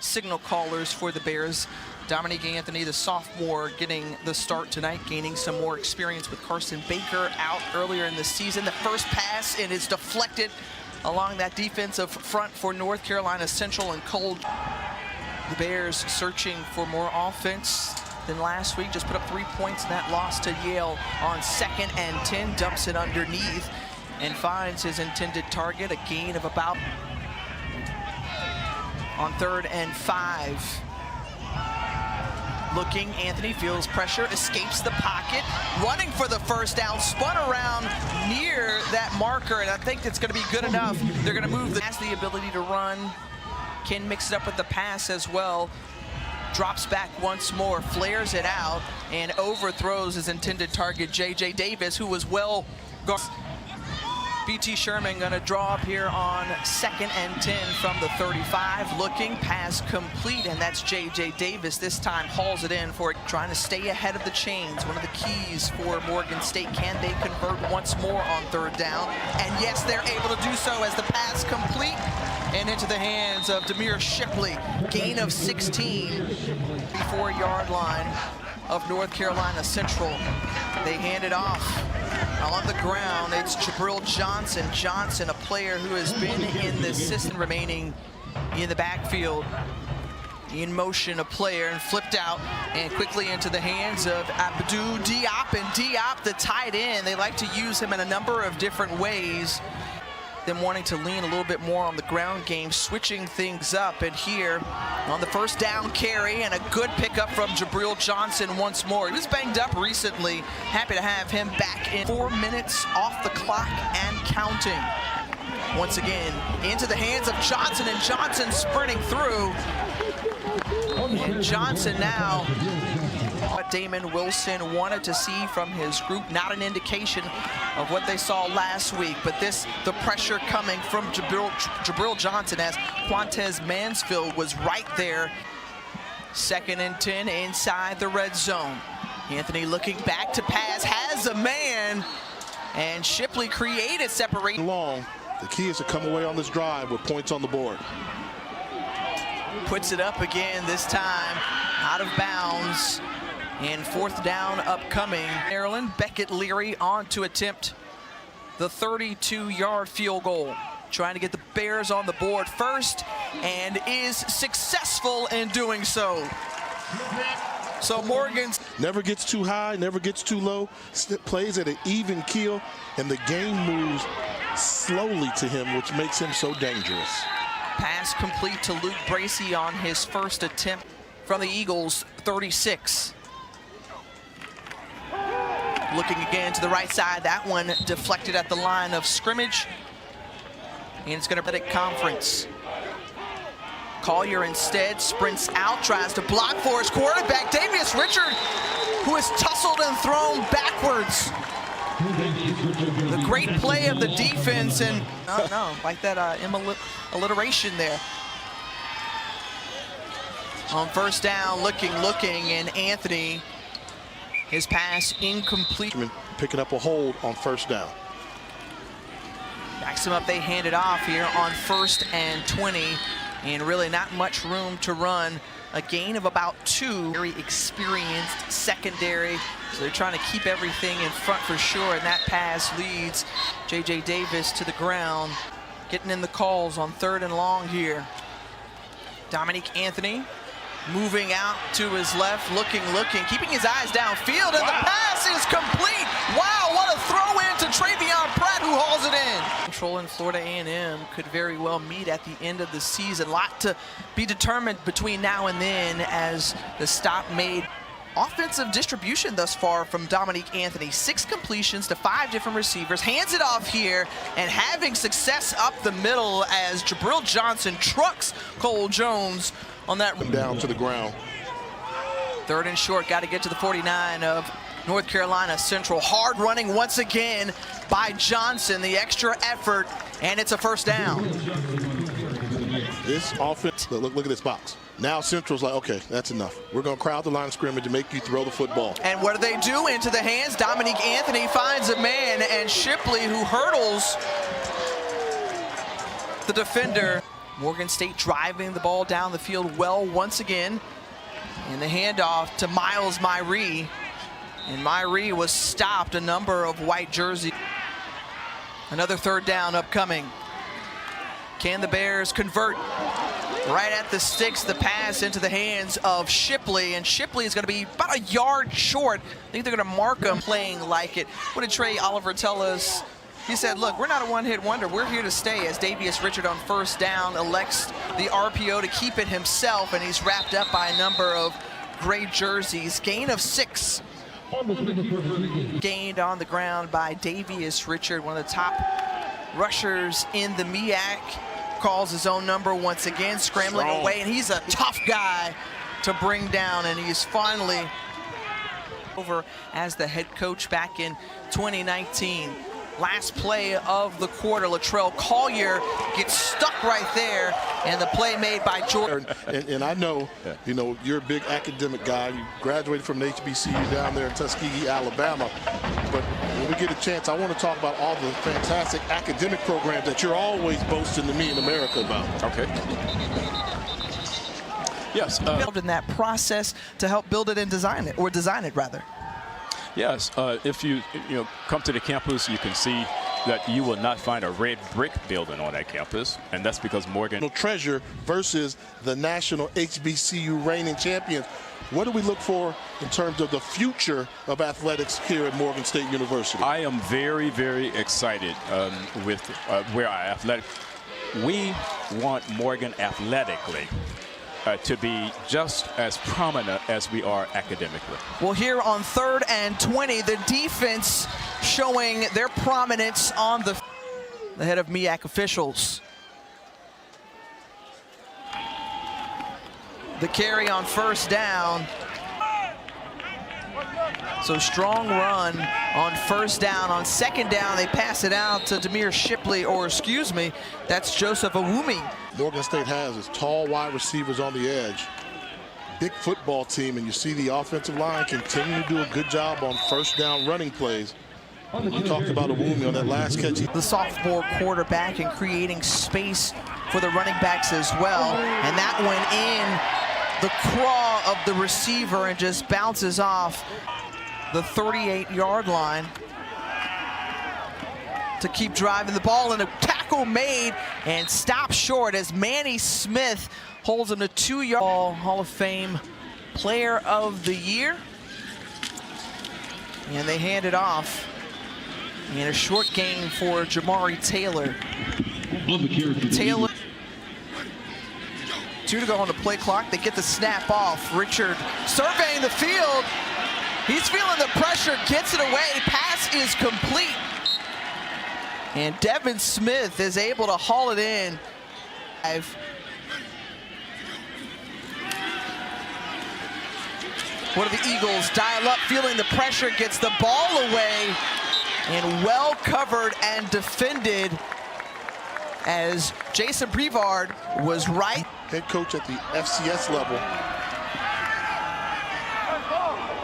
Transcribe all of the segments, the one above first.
signal callers for the Bears. Dominique Anthony, the sophomore, getting the start tonight, gaining some more experience with Carson Baker out earlier in the season. The first pass, and it's deflected along that defensive front for North Carolina Central and Cold. The Bears searching for more offense than last week. Just put up 3 points in that loss to Yale on 2nd and 10. Dumps it underneath and finds his intended target, a gain of about on 3rd and 5. Looking, Anthony feels pressure, escapes the pocket, running for the first down, spun around near that marker, and I think it's going to be good enough. They're going to move. Has the ability to run, can mix it up with the pass as well. Drops back once more, flares it out, and overthrows his intended target, J.J. Davis, who was well guarded. B.T. Sherman going to draw up here on 2nd and 10 from the 35. Looking, pass complete, and that's J.J. Davis. This time hauls it in for it, trying to stay ahead of the chains. One of the keys for Morgan State. Can they convert once more on 3rd down? And yes, they're able to do so as the pass complete and into the hands of Demir Shipley. Gain of 16, 4-yard line of North Carolina Central. They hand it off. On the ground, it's Jabril Johnson. Johnson, a player who has been in the system, remaining in the backfield. In motion, a player, and flipped out and quickly into the hands of Abdou Diop. And Diop, the tight end, they like to use him in a number of different ways. Them wanting to lean a little bit more on the ground game, switching things up. And here on the first down carry, and a good pickup from Jabril Johnson once more. He was banged up recently. Happy to have him back in. 4 minutes off the clock and counting. Once again, into the hands of Johnson, and Johnson sprinting through. And Johnson now, what Damon Wilson wanted to see from his group, not an indication of what they saw last week, but the pressure coming from Jabril Johnson as Quantez Mansfield was right there. 2nd and 10 inside the red zone. Anthony looking back to pass, has a man, and Shipley created separation. Long. The key is to come away on this drive with points on the board. Puts it up again, this time out of bounds. And 4th down upcoming. Maryland, Beckett Leary on to attempt the 32-yard field goal. Trying to get the Bears on the board first, and is successful in doing so. So Morgan's never gets too high, never gets too low, plays at an even keel, and the game moves slowly to him, which makes him so dangerous. Pass complete to Luke Bracey on his first attempt from the Eagles, 36. Looking again to the right side, that one deflected at the line of scrimmage. And it's going to be a conference. Collier instead sprints out, tries to block for his quarterback, Davius Richard, who is tussled and thrown backwards. The great play of the defense, and like that alliteration there. On 1st down, looking, and Anthony, his pass incomplete. Picking up a hold on 1st down. Backs him up, they hand it off here on 1st and 20, and really not much room to run. A gain of about 2. Very experienced secondary, so they're trying to keep everything in front for sure, and that pass leads J.J. Davis to the ground. Getting in the calls on 3rd and long here. Dominique Anthony moving out to his left, looking, keeping his eyes downfield, and the pass is complete. Wow, what a throw in to Travion Pratt, who hauls it in. Central and Florida A&M could very well meet at the end of the season. A lot to be determined between now and then as the stop made. Offensive distribution thus far from Dominique Anthony. 6 completions to 5 different receivers. Hands it off here and having success up the middle as Jabril Johnson trucks Cole Jones on that. Down to the ground. 3rd and short, got to get to the 49 of North Carolina Central. Hard running once again by Johnson, the extra effort, and it's a 1st down. This offense, look at this box. Now Central's like, okay, that's enough. We're going to crowd the line of scrimmage and make you throw the football. And what do they do? Into the hands. Dominique Anthony finds a man, and Shipley, who hurdles the defender. Morgan State driving the ball down the field well once again. And the handoff to Miles Myree. And Myree was stopped. A number of white jerseys. Another third down upcoming. Can the Bears convert? Right at the sticks, the pass into the hands of Shipley, and Shipley is going to be about a yard short. I think they're going to mark him playing like it. What did Trey Oliver tell us? He said, look, we're not a one-hit wonder. We're here to stay, as Davius Richard on first down elects the RPO to keep it himself, and he's wrapped up by a number of gray jerseys. Gain of 6. Gained on the ground by Davius Richard, one of the top rushers in the MEAC. Calls his own number once again, scrambling away, and he's a tough guy to bring down, and he's finally over as the head coach back in 2019. Last play of the quarter, Latrell Collier gets stuck right there, and the play made by Jordan. And I know, you know, you're a big academic guy. You graduated from the HBCU down there in Tuskegee, Alabama. But when we get a chance, I want to talk about all the fantastic academic programs that you're always boasting to me in America about. Okay. Yes. In that process to help build it and design it, or design it rather. Yes, if you come to the campus, you can see that you will not find a red brick building on that campus, and that's because Morgan Treasure versus the national HBCU reigning champions. What do we look for in terms of the future of athletics here at Morgan State University? I am very, very excited with where our athletic. We want Morgan athletically to be just as prominent as we are academically. Well, here on 3rd and 20, the defense showing their prominence on the head of MEAC officials. The carry on first down. So strong run on first down. On second down, they pass it out to Demir Shipley, or excuse me, that's Joseph Awumi. Morgan State has its tall wide receivers on the edge. Big football team, and you see the offensive line continue to do a good job on first down running plays. You talked about Awumi on that last catch. The sophomore quarterback and creating space for the running backs as well. And that went in the craw of the receiver and just bounces off the 38-yard line to keep driving the ball, and a tackle made and stopped short as Manny Smith holds him to 2 yards. Hall of Fame Player of the Year. And they hand it off. And a short gain for Jamari Taylor. Taylor. 2 to go on the play clock. They get the snap off. Richard surveying the field. He's feeling the pressure, gets it away. Pass is complete. And Devin Smith is able to haul it in. What do the Eagles dial up, feeling the pressure, gets the ball away, and well covered and defended as Jason Brevard was right. Head coach at the FCS level.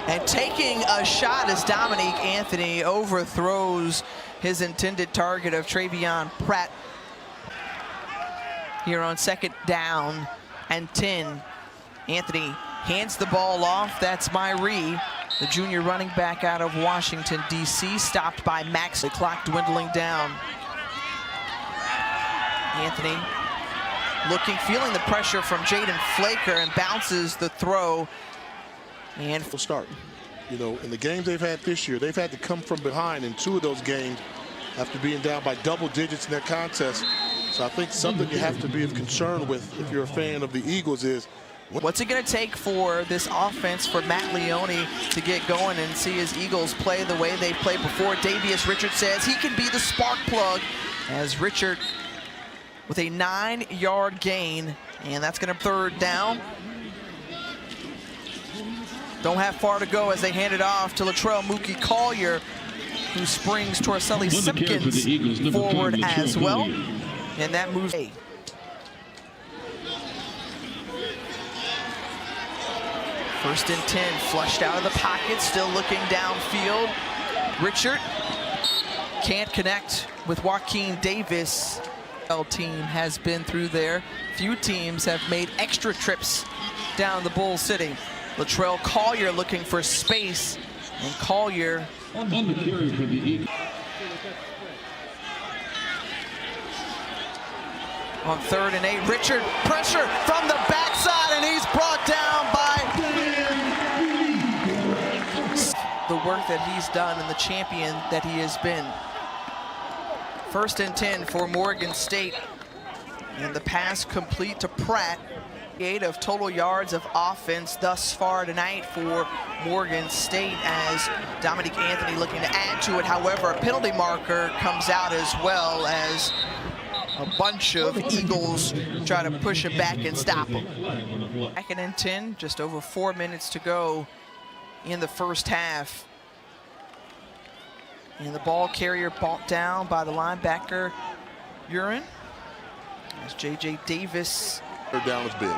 And taking a shot as Dominique Anthony overthrows his intended target of Travion Pratt. Here on second down and 10. Anthony hands the ball off. That's Myree, the junior running back out of Washington, D.C., stopped by Max. The clock dwindling down. Anthony looking, feeling the pressure from Jaden Flaker, and bounces the throw. And we'll start. You know, in the games they've had this year, they've had to come from behind in 2 of those games after being down by double digits in their contest. So I think something you have to be of concern with if you're a fan of the Eagles is what's it going to take for this offense, for Matt Leone to get going and see his Eagles play the way they've played before. Davius Richard says he can be the spark plug, as Richard with a 9-yard gain, and that's going to 3rd down. Don't have far to go as they hand it off to Latrell Mookie Collier, who springs Torselli Simpkins forward as well. And that moves. First and 10, flushed out of the pocket, still looking downfield. Richard can't connect with Joaquin Davis. Team has been through there. Few teams have made extra trips down the Bull City. Latrell Collier looking for space, and Collier On the carry for the Eagles. on 3rd and 8. Richard, pressure from the backside, and he's brought down by the work that he's done and the champion that he has been. 1st and 10 for Morgan State, and the pass complete to Pratt. 8 of total yards of offense thus far tonight for Morgan State, as Dominique Anthony looking to add to it. However, a penalty marker comes out, as well as a bunch of Eagles try to push him back and stop him. 2nd and 10, just over 4 minutes to go in the first half. And the ball carrier brought down by the linebacker, Urin, as J.J. Davis. Third down is big.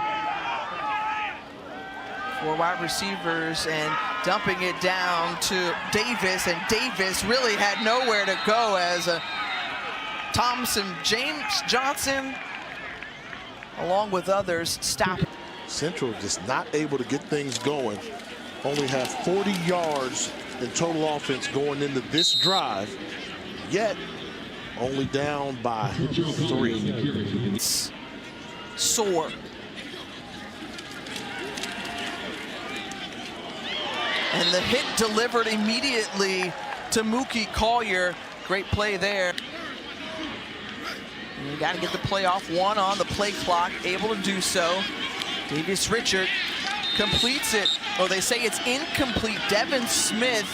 4 wide receivers and dumping it down to Davis, and Davis really had nowhere to go, as Thompson, James Johnson, along with others, stopped. Central just not able to get things going. Only have 40 yards in total offense going into this drive, yet only down by 3. Soar. And the hit delivered immediately to Mookie Collier. Great play there. And you got to get the play off. 1 on the play clock, able to do so. Davis Richard completes it. Oh, they say it's incomplete. Devin Smith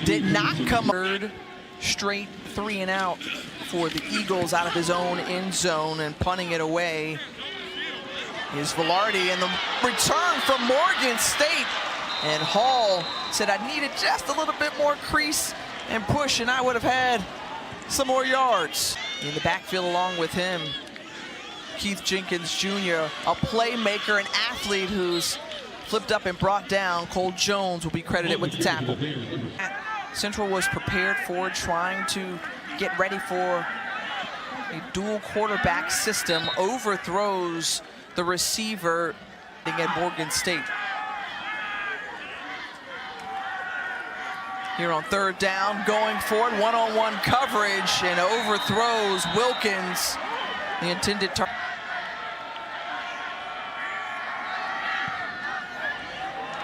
did not come. 3rd straight 3 and out for the Eagles out of his own end zone, and punting it away is Velarde, and the return from Morgan State. And Hall said, I needed just a little bit more crease and push, and I would have had some more yards. In the backfield along with him, Keith Jenkins Jr., a playmaker, an athlete who's flipped up and brought down. Cole Jones will be credited with the tackle. Central was prepared for trying to get ready for a dual quarterback system. Overthrows the receiver at Morgan State. Here on 3rd down, going for it, one-on-one coverage, and overthrows Wilkins, the intended target.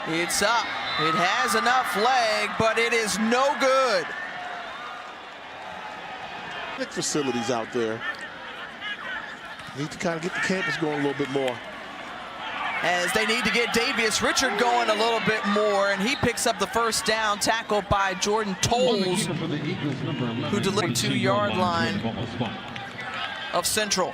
It's up. It has enough leg, but it is no good. Facilities out there. Need to kind of get the campus going a little bit more. As they need to get Davis Richard going a little bit more, and he picks up the 1st down, tackled by Jordan Tolles, who delivered 2-yard line of Central.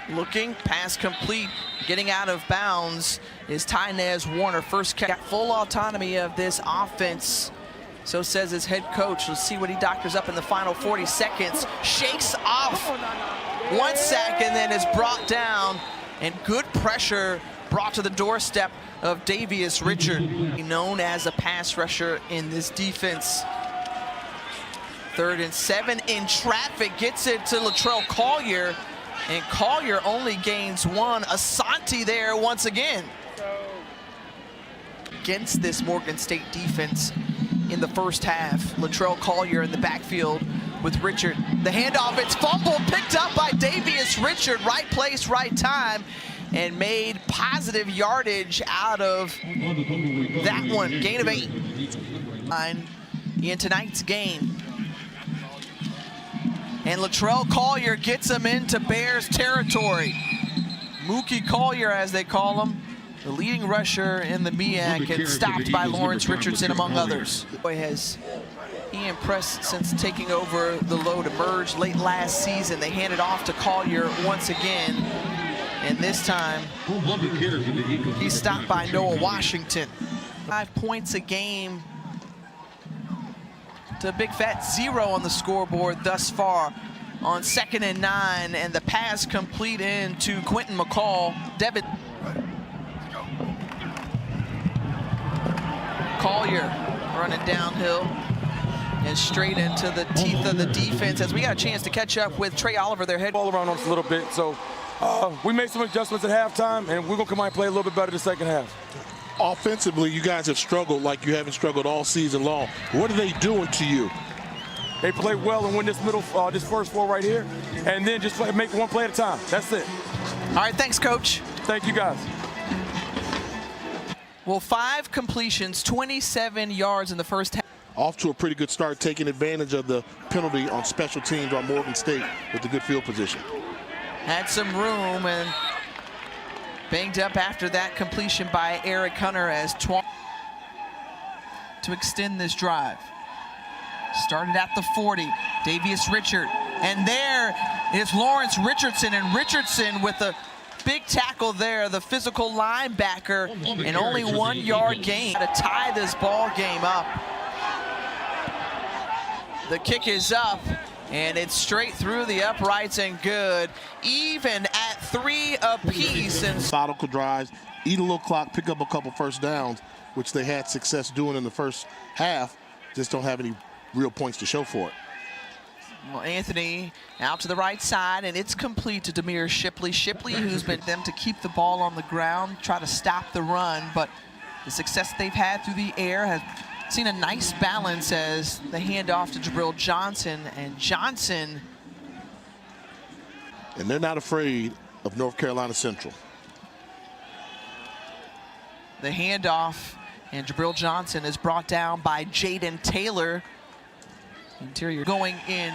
Looking, pass complete, getting out of bounds is Tynez Warner. First got full autonomy of this offense, so says his head coach. Let's see what he doctors up in the final 40 seconds. Shakes off 1 sack and then is brought down, and good pressure brought to the doorstep of Davius Richard, known as a pass rusher in this defense. 3rd and 7 in traffic, gets it to Latrell Collier, and Collier only gains 1. Asante there once again. Against this Morgan State defense in the first half. Latrell Collier in the backfield with Richard. The handoff, it's fumbled, picked up by Davius Richard. Right place, right time, and made positive yardage out of that one. Gain of 8 in tonight's game. And Latrell Collier gets him into Bears territory. Mookie Collier, as they call him, the leading rusher in the MEAC, and stopped by Lawrence Richardson, among others. Boy, has he impressed since taking over the load. Emerged late last season. They handed off to Collier once again, and this time he's stopped by Noah Washington. 5 points a game to a big fat 0 on the scoreboard thus far on 2nd and 9, and the pass complete into Quentin McCall. Devin Collier running downhill. And straight into the teeth of the defense as we got a chance to catch up with Trey Oliver, their head. Ball around on us a little bit, so we made some adjustments at halftime, and we're going to come out and play a little bit better the second half. Offensively, you guys have struggled like you haven't struggled all season long. What are they doing to you? They play well and win this this first four right here, and then just make one play at a time. That's it. All right, thanks, Coach. Thank you, guys. Well, 5 completions, 27 yards in the first half. Off to a pretty good start, taking advantage of the penalty on special teams on Morgan State with the good field position. Had some room and banged up after that completion by Eric Hunter as to extend this drive. Started at the 40, Davius Richard. And there is Lawrence Richardson, and Richardson with a big tackle there, the physical linebacker, and only 1 yard gain to tie this ball game up. The kick is up, and it's straight through the uprights and good. Even at 3 apiece. And methodical drives, eat a little clock, pick up a couple first downs, which they had success doing in the first half. Just don't have any real points to show for it. Well, Anthony out to the right side, and it's complete to Demir Shipley. Shipley, who's been them to keep the ball on the ground, try to stop the run, but the success they've had through the air has seen a nice balance as the handoff to Jabril Johnson, and Johnson. And they're not afraid of North Carolina Central. The handoff, and Jabril Johnson is brought down by Jaden Taylor. Interior going in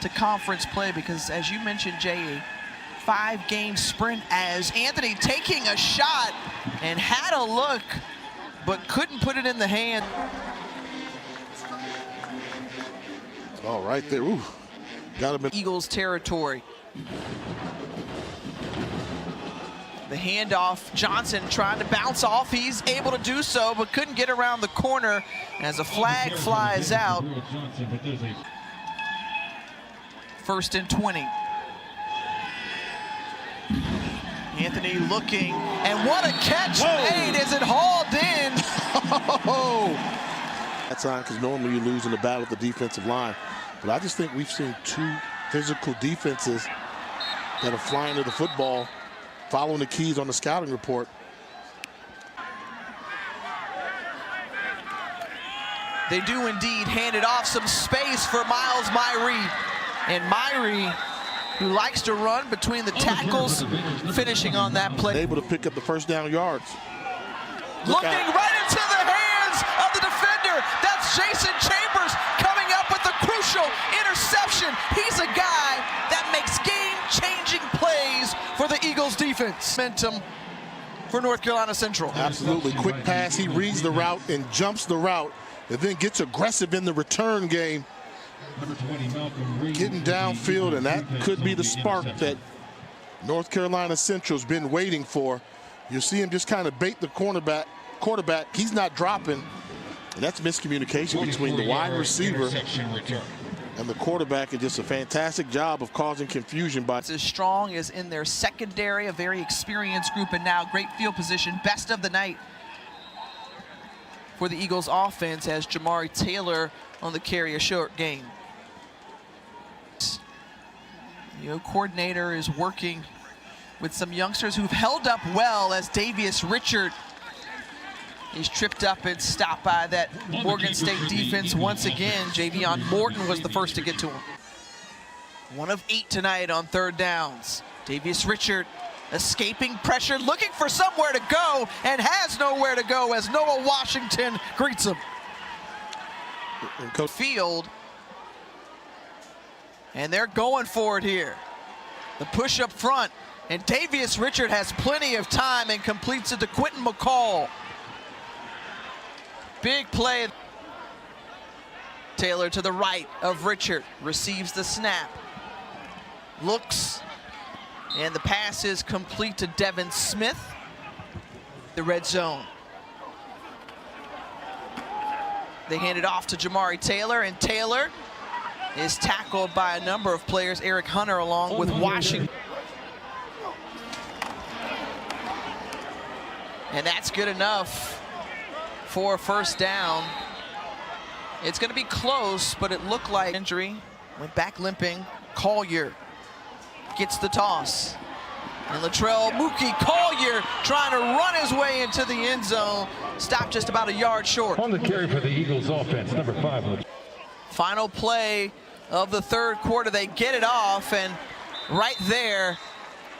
to conference play because, as you mentioned, Jay, a 5-game sprint as Anthony taking a shot and had a look, but couldn't put it in the hand. Oh, right there. Ooh. Got him in Eagles territory. The handoff, Johnson trying to bounce off. He's able to do so, but couldn't get around the corner as a flag flies out. 1st and 20. Anthony looking, and what a catch made as it hauled in. That's on because normally you lose in the battle with the defensive line. But I just think we've seen 2 physical defenses that are flying to the football, following the keys on the scouting report. They do indeed hand it off, some space for Miles Myrie. And Myrie, who likes to run between the tackles, finishing on that play. Able to pick up the first down yards. Looking right into the hands of the defender. That's Jason Chambers coming up with a crucial interception. He's a guy that makes game-changing plays for the Eagles defense. Momentum for North Carolina Central. Absolutely. Quick pass. He reads the route and jumps the route, and then gets aggressive in the return game, getting downfield, and that could be the spark that North Carolina Central's been waiting for. You see him just kind of bait the quarterback. He's not dropping, and that's miscommunication between the wide receiver and the quarterback, and just a fantastic job of causing confusion by. As strong as in their secondary, a very experienced group, and now great field position. Best of the night for the Eagles offense as Jamari Taylor on the carry, a short gain. The coordinator is working with some youngsters who've held up well as Davius Richard is tripped up and stopped by that Morgan State defense once again. Javion Morton was the first to get to him. 1 of 8 tonight on 3rd downs. Davius Richard escaping pressure, looking for somewhere to go, and has nowhere to go as Noah Washington greets him. Field, and they're going for it here. The push up front, and Davius Richard has plenty of time and completes it to Quentin McCall. Big play. Taylor to the right of Richard, receives the snap, looks, and the pass is complete to Devin Smith. The red zone. They hand it off to Jamari Taylor, and Taylor is tackled by a number of players. Eric Hunter along with Washington. And that's good enough for a 1st down. It's going to be close, but it looked like injury. Went back limping. Collier gets the toss. And Latrell Mookie Collier trying to run his way into the end zone. Stopped just about a yard short. On the carry for the Eagles offense, number 5. Final play of the third quarter. They get it off, and right there,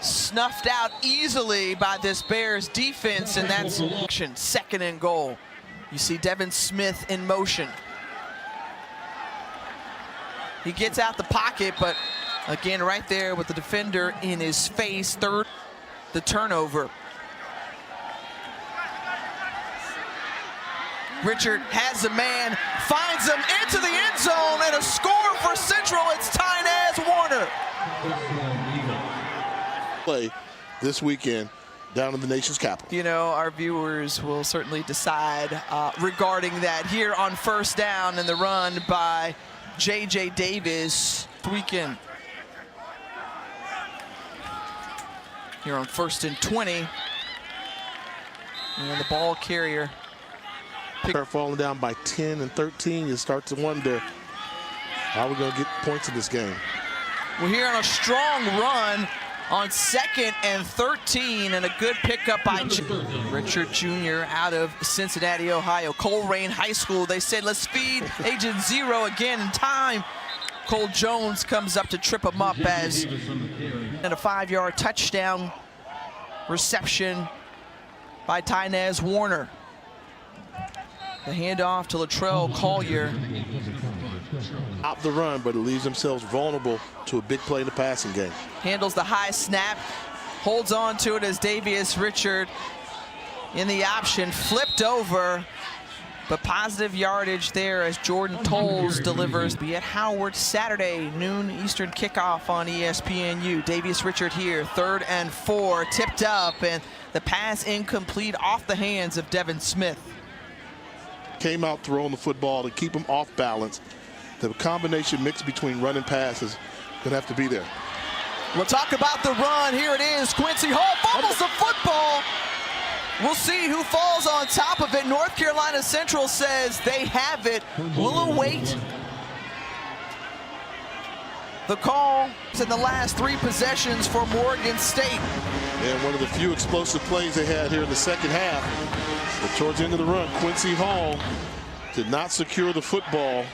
snuffed out easily by this Bears defense, and that's second and goal. You see Devin Smith in motion. He gets out the pocket, but again, right there with the defender in his face. Third, the turnover. Richard has a man, finds him into the end zone, and a score for Central. It's Tynaz Warner. Play this weekend down in the nation's capital. You know, our viewers will certainly decide regarding that here on first down and the run by J.J. Davis weekend. Here on 1st and 20. And the ball carrier. Start falling down by 10 and 13. You start to wonder, how are we going to get points in this game? We're here on a strong run on 2nd and 13, and a good pickup by Richard Jr. out of Cincinnati, Ohio. Coleraine High School. They said, let's feed Agent Zero again in time. Cole Jones comes up to trip him up as and a 5-yard touchdown reception by Tynaz Warner. The handoff to Latrell Collier. Out the run, but it leaves themselves vulnerable to a big play in the passing game. Handles the high snap, holds on to it as Davius Richard in the option, flipped over, but positive yardage there as Jordan Tolles delivers. Be at Howard Saturday, noon Eastern kickoff on ESPNU. Davius Richard here, 3rd and 4, tipped up, and the pass incomplete off the hands of Devin Smith. Came out throwing the football to keep him off balance. The combination mix between run and pass is going to have to be there. We'll talk about the run. Here it is. Quincy Hall fumbles the football. We'll see who falls on top of it. North Carolina Central says they have it. We'll await the call in the last 3 possessions for Morgan State. And one of the few explosive plays they had here in the second half. But towards the end of the run, Quincy Hall did not secure the football.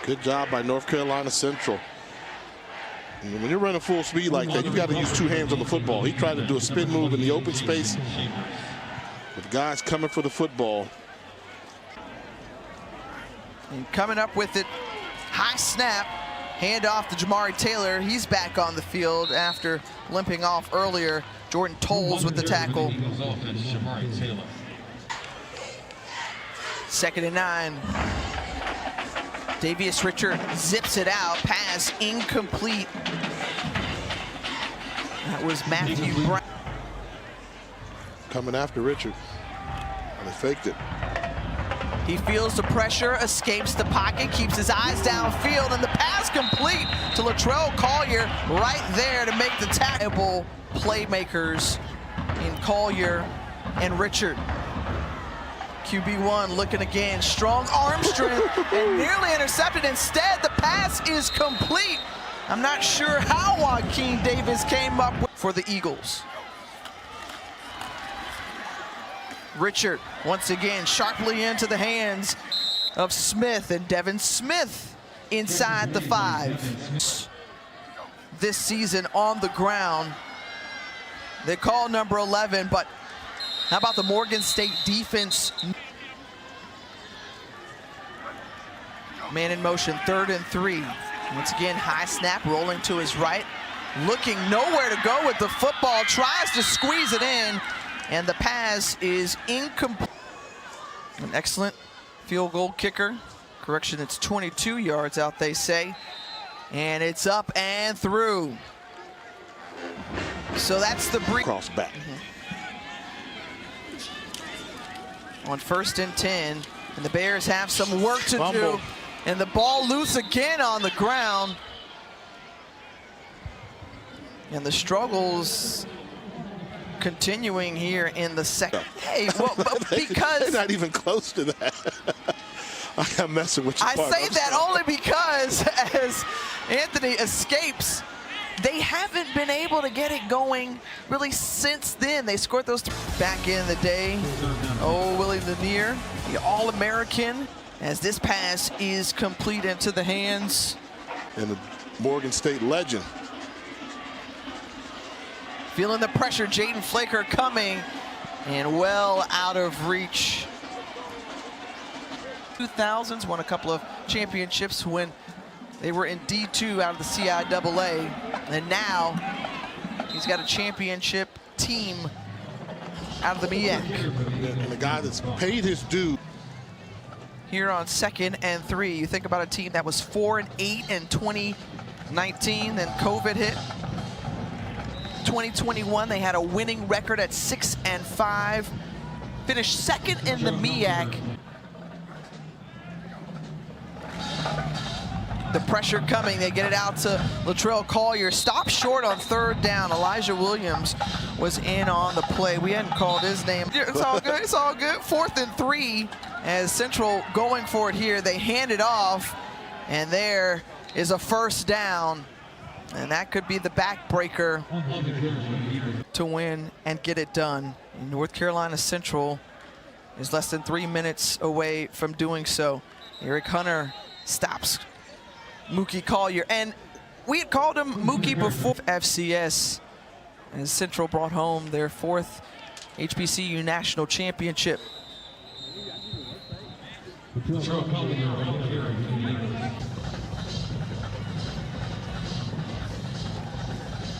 Good job by North Carolina Central. And when you're running full speed like that, you've got to use 2 hands on the football. He tried to do a spin move in the open space, with guys coming for the football. And coming up with it, high snap, handoff to Jamari Taylor. He's back on the field after limping off earlier. Jordan Tolles with the tackle. 2nd and 9. Davius Richard zips it out. Pass incomplete. That was Matthew Brown. Coming after Richard. And they faked it. He feels the pressure, escapes the pocket, keeps his eyes downfield, and the pass complete to Latrell Collier right there to make the tackle. Playmakers in Collier and Richard. QB1 looking again, strong arm strength, and nearly intercepted. Instead, the pass is complete. I'm not sure how Joaquin Davis came up with for the Eagles. Richard, once again, sharply into the hands of Smith, and Devin Smith inside the 5. This season on the ground. They call number 11, but how about the Morgan State defense? Man in motion, 3rd and 3. Once again, high snap, rolling to his right. Looking nowhere to go with the football, tries to squeeze it in, and the pass is incomplete. An excellent field goal kicker. Correction, it's 22 yards out, they say. And it's up and through. So that's the cross back. On 1st and 10, and the Bears have some work to do. And the ball loose again on the ground. And the struggles continuing here in the second. Hey, well, because they're not even close to that. I'm messing with you. I say that only because as Anthony escapes, they haven't been able to get it going really since then. They scored those back in the day. Oh, Willie Lanier, the All-American, as this pass is complete into the hands. And the Morgan State legend. Feeling the pressure, Jaden Flaker coming, and well out of reach. 2000s, won a couple of championships when they were in D2 out of the CIAA, and now he's got a championship team out of the MEAC. And the guy that's paid his due. Here on 2nd and 3, you think about a team that was 4-8 in 2019, then COVID hit. 2021, they had a winning record at 6-5, finished 2nd in the MEAC. The pressure coming, they get it out to Latrell Collier. Stop short on 3rd down. Elijah Williams was in on the play. We hadn't called his name. It's all good, it's all good. 4th and 3, as Central going for it here. They hand it off, and there is a 1st down. And that could be the backbreaker to win and get it done. North Carolina Central is less than 3 minutes away from doing so. Eric Hunter stops Mookie Collier, and we had called him Mookie before FCS, and Central brought home their 4th HBCU national championship.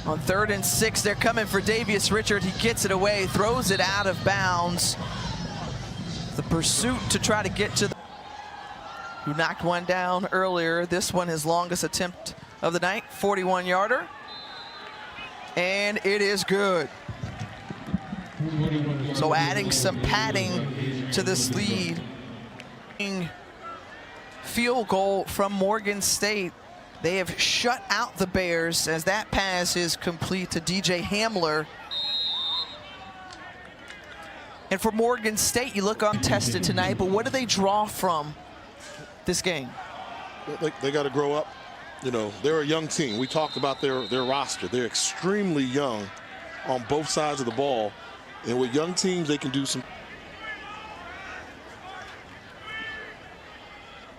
On 3rd and 6, they're coming for Davius Richard. He gets it away, throws it out of bounds. The pursuit to try to get to the who knocked one down earlier. This one, his longest attempt of the night, 41-yarder. And it is good. So adding some padding to this lead. Field goal from Morgan State. They have shut out the Bears as that pass is complete to DJ Hamler. And for Morgan State, you look untested tonight, but what do they draw from this game? They got to grow up. You know, they're a young team. We talked about their roster. They're extremely young on both sides of the ball. And with young teams, they can do some.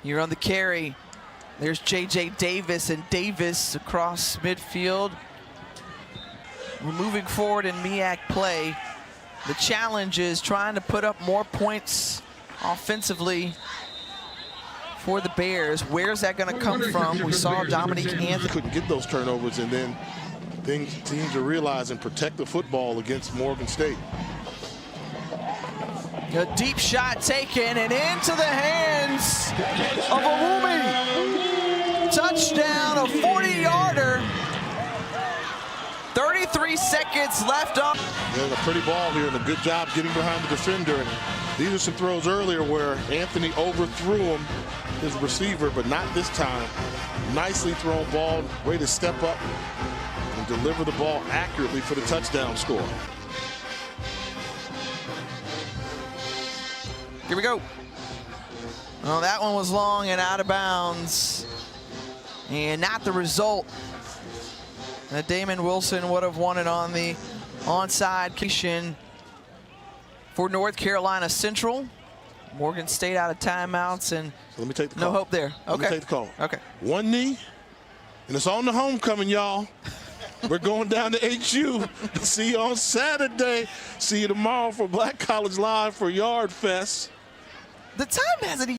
You're on the carry. There's J.J. Davis, and Davis across midfield. We're moving forward in MEAC play. The challenge is trying to put up more points offensively for the Bears. Where's that going to come from? We saw Dominique Anthony couldn't get those turnovers, and then teams are realizing protect the football against Morgan State. A deep shot taken and into the hands of Awumi. Touchdown, a 40-yarder. 33 seconds left on. There's a pretty ball here and a good job getting behind the defender. And these are some throws earlier where Anthony overthrew him, his receiver, but not this time. Nicely thrown ball, way to step up and deliver the ball accurately for the touchdown score. Here we go. Oh, that one was long and out of bounds. And not the result that Damon Wilson would have wanted on the onside kick for North Carolina Central. Morgan State out of timeouts, and so let me take the call. No hope there. Let me take the call. Okay. One knee, and it's on the homecoming, y'all. We're going down to HU. See you on Saturday. See you tomorrow for Black College Live for Yard Fest. The time hasn't